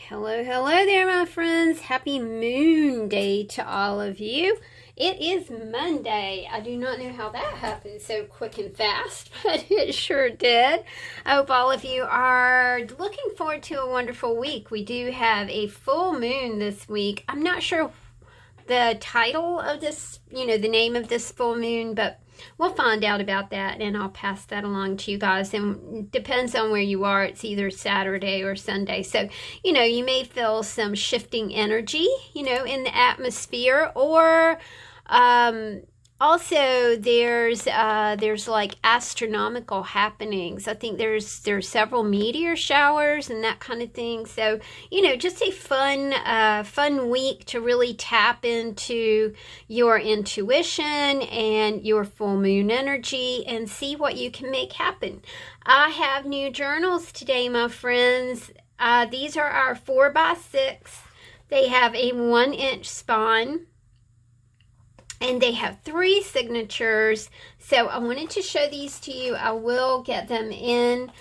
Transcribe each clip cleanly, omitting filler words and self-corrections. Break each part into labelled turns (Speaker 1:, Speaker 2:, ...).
Speaker 1: Hello, hello there, my friends. Happy Moon Day to all of you. It is Monday. I do not know how that happened so quick and fast, but it sure did. I hope all of you are looking forward to a wonderful week. We do have a full moon this week. I'm not sure the title of this, the name of this full moon, but we'll find out about that, and I'll pass that along to you guys. And it depends on where you are. It's either Saturday or Sunday. So, you may feel some shifting energy, in the atmosphere, or also there's like astronomical happenings. I think there's several meteor showers and that kind of thing. So, just a fun week to really tap into your intuition and your full moon energy and see what you can make happen. I have new journals today, my friends. These are our 4x6. They have a 1-inch spine, and they have 3 signatures. So I wanted to show these to you. I will get them in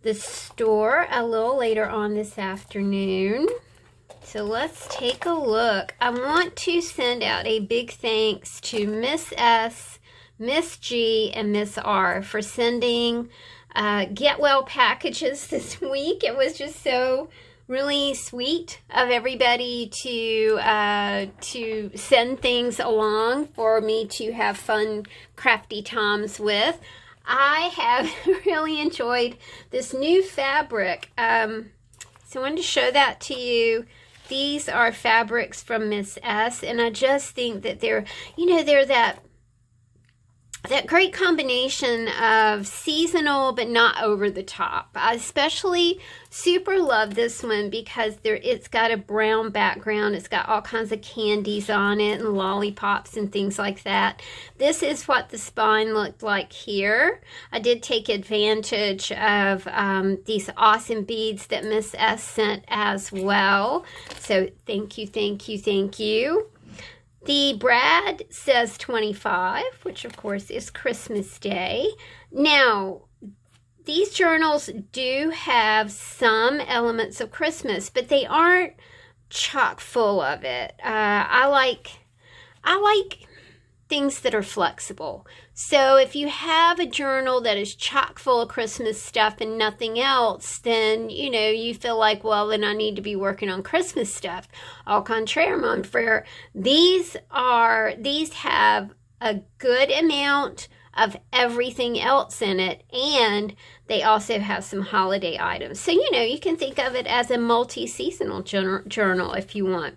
Speaker 1: the store a little later on this afternoon. So let's take a look. I want to send out a big thanks to Miss S, Miss G, and Miss R for sending get well packages this week. It was just so really sweet of everybody to send things along for me to have fun, crafty times with. I have really enjoyed this new fabric. So I wanted to show that to you. These are fabrics from Miss S, and I just think that they're that great combination of seasonal but not over the top. I especially super love this one because it's got a brown background. It's got all kinds of candies on it and lollipops and things like that. This is what the spine looked like here. I did take advantage of these awesome beads that Miss S sent as well. So thank you, thank you, thank you. The brad says 25, which of course is Christmas Day. Now, these journals do have some elements of Christmas, but they aren't chock full of it. I like things that are flexible. So if you have a journal that is chock full of Christmas stuff and nothing else, then, you feel like, well, then I need to be working on Christmas stuff. Au contraire, mon frere. These have a good amount of everything else in it, and they also have some holiday items. So, you can think of it as a multi-seasonal journal if you want.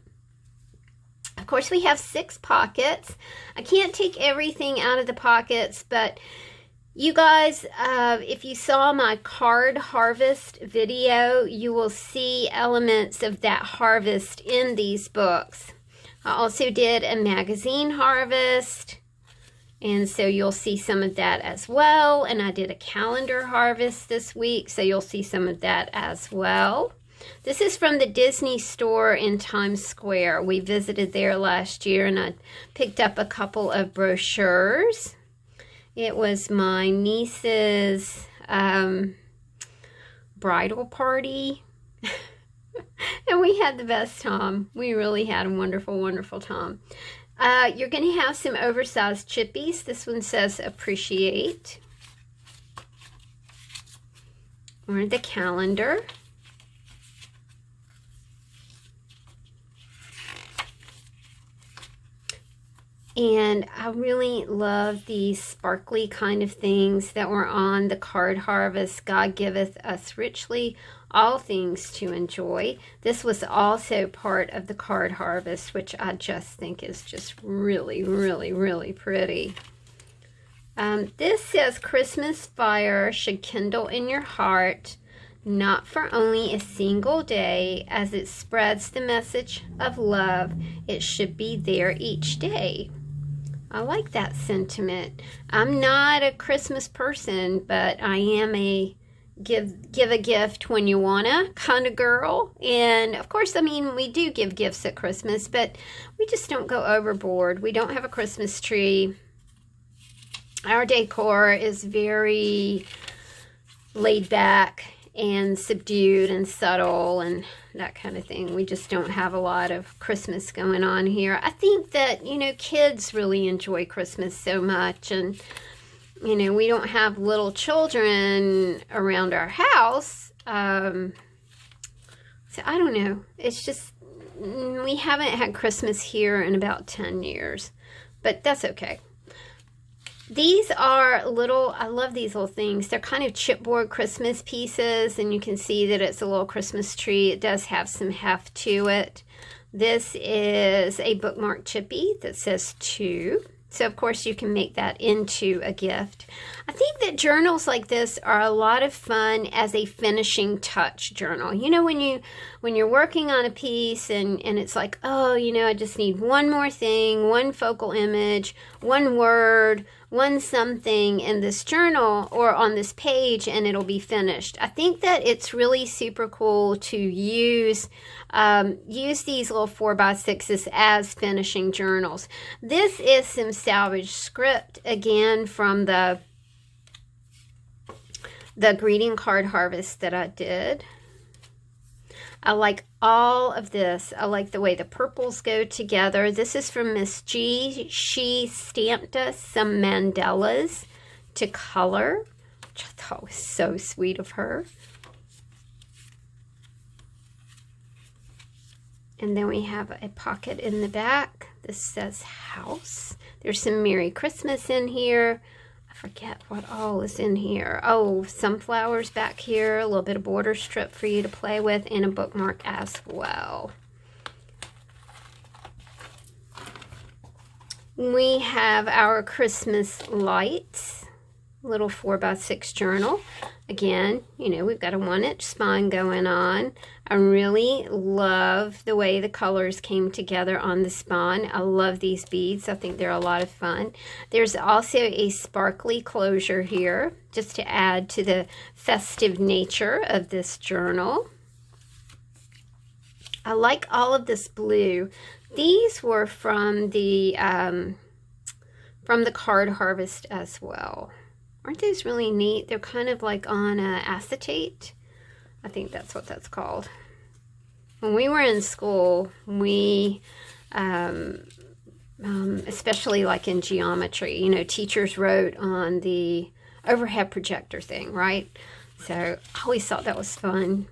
Speaker 1: Of course, we have 6 pockets. I can't take everything out of the pockets, but you guys, if you saw my card harvest video, you will see elements of that harvest in these books. I also did a magazine harvest, and so you'll see some of that as well. And I did a calendar harvest this week, so you'll see some of that as well. This is from the Disney store in Times Square. We visited there last year, and I picked up a couple of brochures. It was my niece's bridal party, and we had the best time. We really had a wonderful, wonderful time. You're going to have some oversized chippies. This one says appreciate. Or the calendar. And I really love these sparkly kind of things that were on the card harvest. God giveth us richly all things to enjoy. This was also part of the card harvest, which I just think is just really, really, really pretty. This says, Christmas fire should kindle in your heart, not for only a single day, as it spreads the message of love. It should be there each day. I like that sentiment. I'm not a Christmas person, but I am a give a gift when you wanna kind of girl. And of course, we do give gifts at Christmas, but we just don't go overboard. We don't have a Christmas tree. Our decor is very laid back and subdued and subtle and that kind of thing. We just don't have a lot of Christmas going on here. I think that, you know, kids really enjoy Christmas so much, and, you know, we don't have little children around our house. So I don't know. It's just, we haven't had Christmas here in about 10 years, but that's okay. These are little, I love these little things. They're kind of chipboard Christmas pieces, and you can see that it's a little Christmas tree. It does have some heft to it. This is a bookmark chippy that says to. So, of course, you can make that into a gift. I think that journals like this are a lot of fun as a finishing touch journal. You know, when you're working on a piece and it's like, oh, you know, I just need one more thing, one focal image, one word, one something in this journal or on this page, and it'll be finished. I think that it's really super cool to use these little 4x6s as finishing journals. This is some salvage script, again, from the greeting card harvest that I did. I like all of this. I like the way the purples go together. This is from Miss G. She stamped us some mandalas to color, which I thought was so sweet of her. And then we have a pocket in the back. This says house. There's some Merry Christmas in here. I forget what all is in here. Oh, sunflowers back here, a little bit of border strip for you to play with, and a bookmark as well. We have our Christmas lights, little 4x6 journal. Again, you know, we've got a 1-inch spine going on. I really love the way the colors came together on the spine. I love these beads. I think they're a lot of fun. There's also a sparkly closure here, just to add to the festive nature of this journal. I like all of this blue. These were from the card harvest as well. Aren't those really neat? They're kind of like on acetate. I think that's what that's called. When we were in school, we, especially like in geometry, you know, teachers wrote on the overhead projector thing, right? So I always thought that was fun.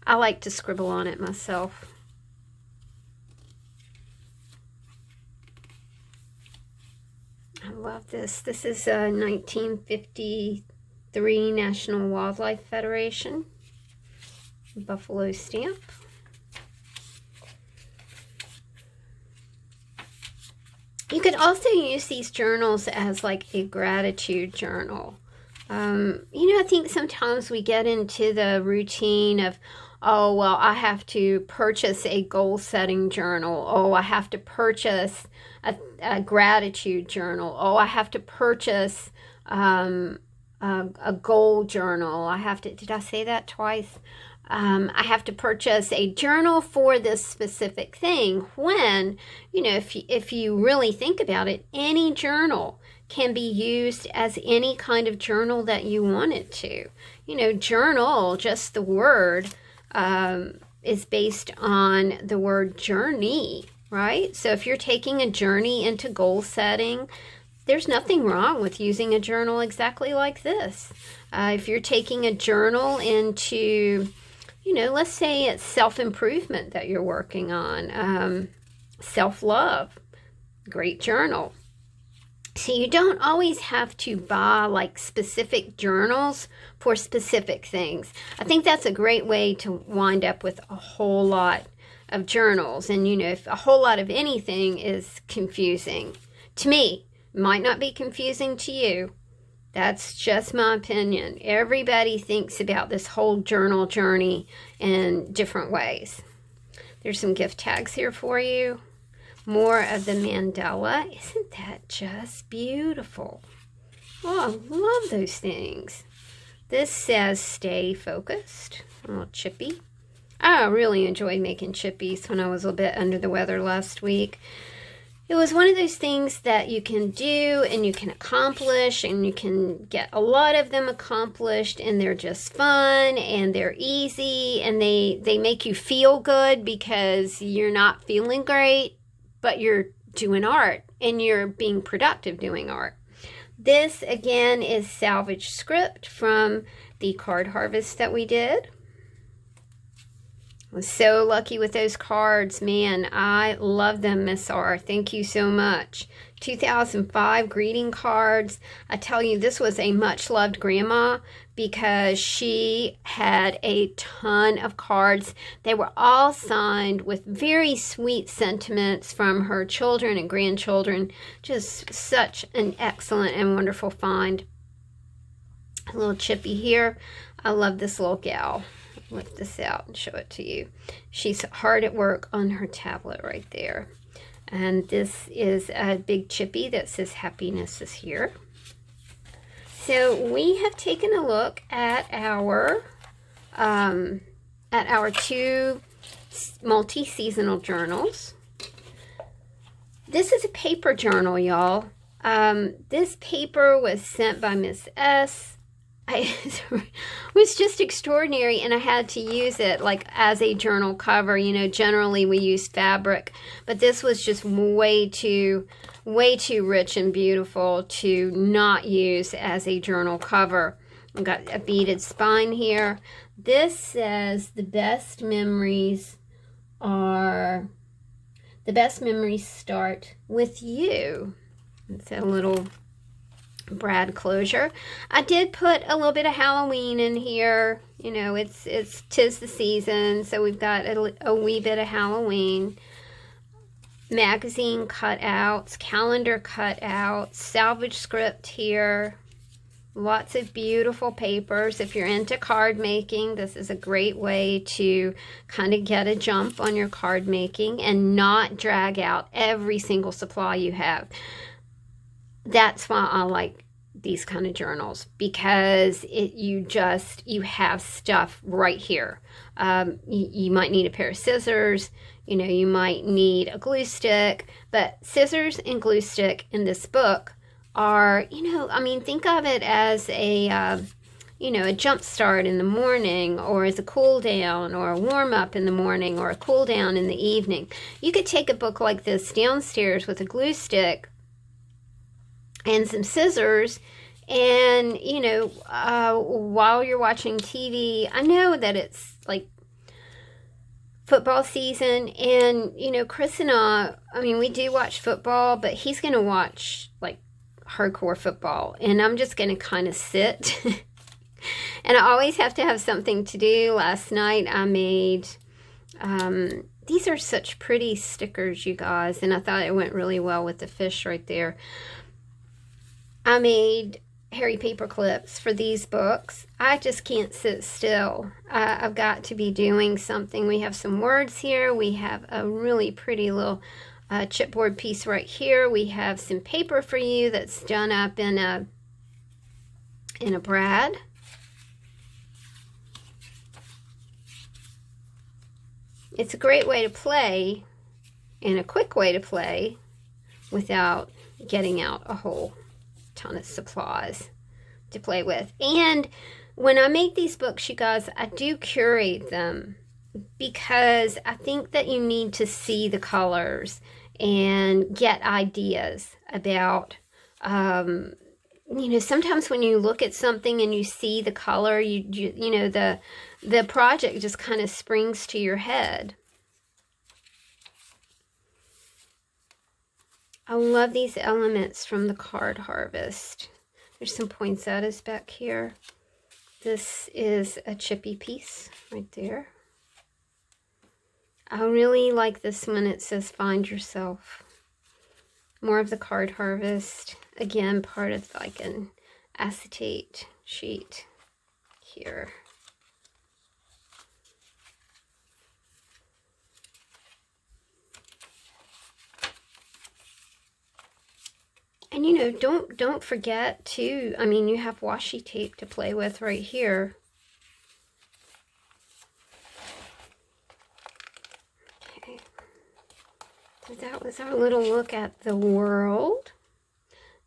Speaker 1: I like to scribble on it myself. I love this. This is a 1953 National Wildlife Federation buffalo stamp. You could also use these journals as like a gratitude journal. You know, I think sometimes we get into the routine of, oh, well, I have to purchase a goal-setting journal. Oh, I have to purchase a gratitude journal. Oh, I have to purchase a goal journal. I have to, did I say that twice? I have to purchase a journal for this specific thing, when, you know, if you really think about it, any journal can be used as any kind of journal that you want it to. You know, journal, just the word, is based on the word journey, right? So if you're taking a journey into goal setting, there's nothing wrong with using a journal exactly like this. If you're taking a journal into, you know, let's say it's self-improvement that you're working on, self-love, great journal. So you don't always have to buy like specific journals for specific things. I think that's a great way to wind up with a whole lot of journals. And, you know, if a whole lot of anything is confusing to me, might not be confusing to you. That's just my opinion. Everybody thinks about this whole journal journey in different ways. There's some gift tags here for you. More of the mandala. Isn't that just beautiful? Oh, I love those things. This says stay focused. A little chippy. I really enjoyed making chippies when I was a bit under the weather last week. it was one of those things that you can do and you can accomplish, and you can get a lot of them accomplished, and they're just fun and they're easy, and they make you feel good because you're not feeling great, but you're doing art and you're being productive doing art. This again is salvage script from the card harvest that we did. I was so lucky with those cards, man. I love them, Miss R. Thank you so much. 2005 greeting cards. I tell you, this was a much loved grandma because she had a ton of cards. They were all signed with very sweet sentiments from her children and grandchildren. Just such an excellent and wonderful find. A little chippy here. I love this little gal. Lift this out and show it to you. She's hard at work on her tablet right there. And this is a big chippy that says happiness is here. So we have taken a look at our two multi-seasonal journals. This is a paper journal, y'all. This paper was sent by Miss S. It was just extraordinary, and I had to use it like as a journal cover. You know, generally we use fabric, but this was just way too rich and beautiful to not use as a journal cover. I've got a beaded spine here. This says the best memories start with you. It's a little brad closure. I did put a little bit of Halloween in here. You know, tis the season, so we've got a wee bit of Halloween. Magazine cutouts, calendar cutouts, salvage script here. Lots of beautiful papers. If you're into card making, this is a great way to kind of get a jump on your card making and not drag out every single supply you have. That's why I like these kind of journals, because you have stuff right here. You might need a pair of scissors, you know, you might need a glue stick, but scissors and glue stick in this book are, you know, I mean, think of it as a jump start in the morning, or as a cool down, or a warm up in the morning, or a cool down in the evening. You could take a book like this downstairs with a glue stick and some scissors, and, you know, while you're watching TV, I know that it's like football season, and, you know, Chris and I mean, we do watch football, but he's going to watch like hardcore football, and I'm just going to kind of sit. And I always have to have something to do. Last night I made, these are such pretty stickers, you guys, and I thought it went really well with the fish right there. I made hairy paper clips for these books. I just can't sit still. I've got to be doing something. We have some words here. We have a really pretty little chipboard piece right here. We have some paper for you that's done up in a brad. It's a great way to play, and a quick way to play without getting out a whole ton of supplies to play with. And when I make these books, you guys, I do curate them because I think that you need to see the colors and get ideas about, you know, sometimes when you look at something and you see the color, you know, the project just kind of springs to your head. I love these elements from the card harvest. There's some poinsettias back here. This is a chippy piece right there. I really like this one. It says find yourself. More of the card harvest. Again, part of like an acetate sheet here. And, you know, don't forget to, I mean, you have washi tape to play with right here. Okay. that was our little look at the world.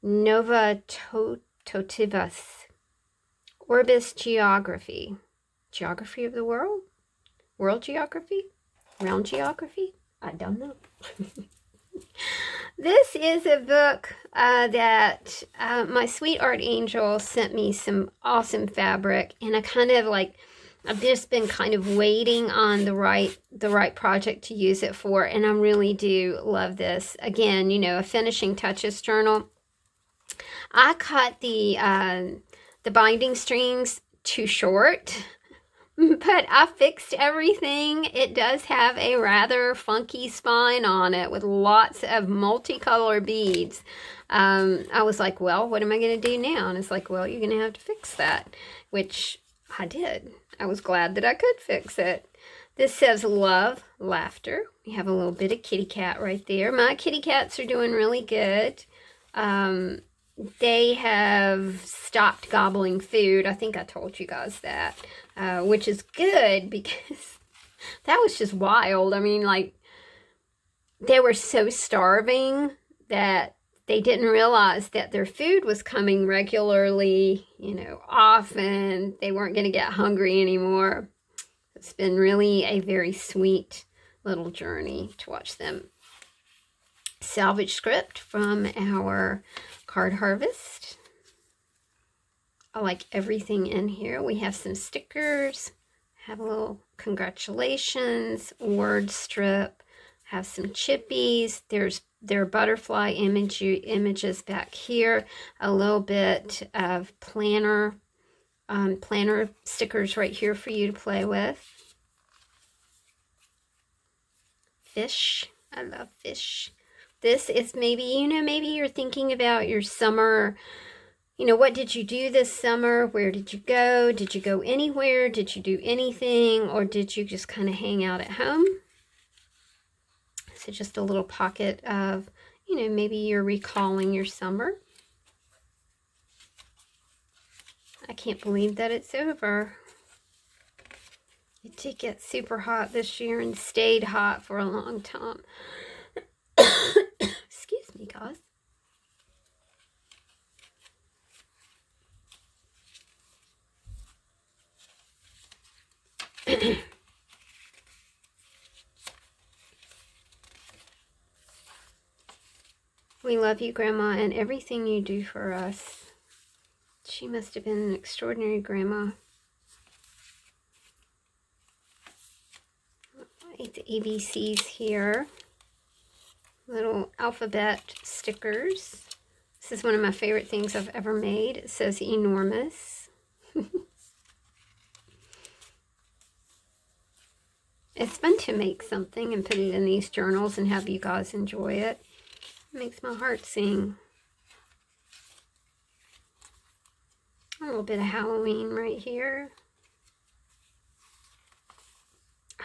Speaker 1: Nova Totivus. Orbis Geography. Geography of the world? World geography? Round geography? I don't know. This is a book that my sweet art angel sent me some awesome fabric, and I kind of like, I've just been kind of waiting on the right project to use it for, and I really do love this. Again, you know, a finishing touches journal. I cut the binding strings too short, but I fixed everything. It does have a rather funky spine on it with lots of multicolor beads. I was like, well, what am I going to do now? And it's like, well, you're going to have to fix that, which I did. I was glad that I could fix it. This says love, laughter. We have a little bit of kitty cat right there. My kitty cats are doing really good. They have stopped gobbling food. I think I told you guys that, which is good because that was just wild. I mean, like, they were so starving that they didn't realize that their food was coming regularly, you know, often. They weren't going to get hungry anymore. It's been really a very sweet little journey to watch them. Salvage script from our card harvest. I like everything in here. We have some stickers, have a little congratulations, word strip, have some chippies. There's their butterfly images back here, a little bit of planner stickers right here for you to play with. Fish, I love fish. This is maybe, you know, maybe you're thinking about your summer, you know, what did you do this summer? Where did you go? Did you go anywhere? Did you do anything? Or did you just kind of hang out at home? So just a little pocket of, you know, maybe you're recalling your summer. I can't believe that it's over. It did get super hot this year and stayed hot for a long time. Excuse me, guys. We love you, Grandma, and everything you do for us. She must have been an extraordinary grandma. The ABCs here. Little alphabet stickers. This is one of my favorite things I've ever made. It says enormous. It's fun to make something and put it in these journals and have you guys enjoy it. It makes my heart sing. A little bit of Halloween right here.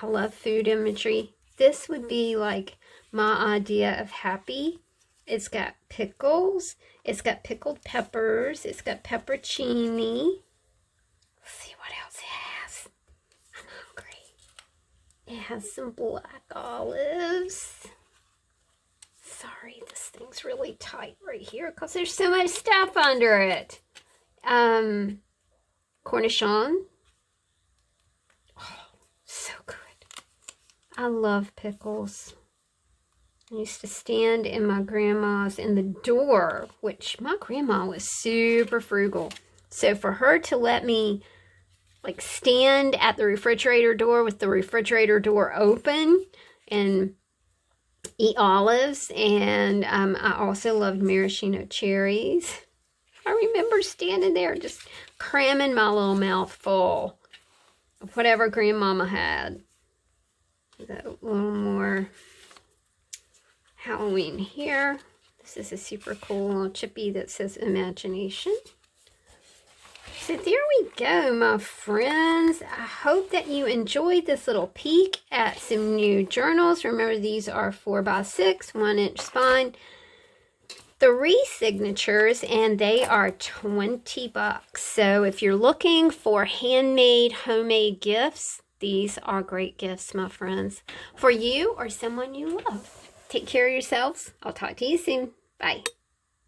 Speaker 1: I love food imagery. This would be like my idea of happy. It's got pickles. It's got pickled peppers. It's got pepperoncini. Let's see what else it has. I'm hungry. It has some black olives. Sorry, this thing's really tight right here because there's so much stuff under it. Cornichon. Oh, so good. I love pickles. I used to stand in my grandma's in the door, which my grandma was super frugal. So for her to let me like stand at the refrigerator door with the refrigerator door open and eat olives, and I also loved maraschino cherries. I remember standing there just cramming my little mouth full of whatever grandmama had. A little more Halloween here. This is a super cool little chippy that says imagination. So there we go, my friends. I hope that you enjoyed this little peek at some new journals. Remember, these are 4x6, 1-inch spine, 3 signatures, and they are $20. So if you're looking for handmade, homemade gifts, these are great gifts, my friends, for you or someone you love. Take care of yourselves. I'll talk to you soon. Bye.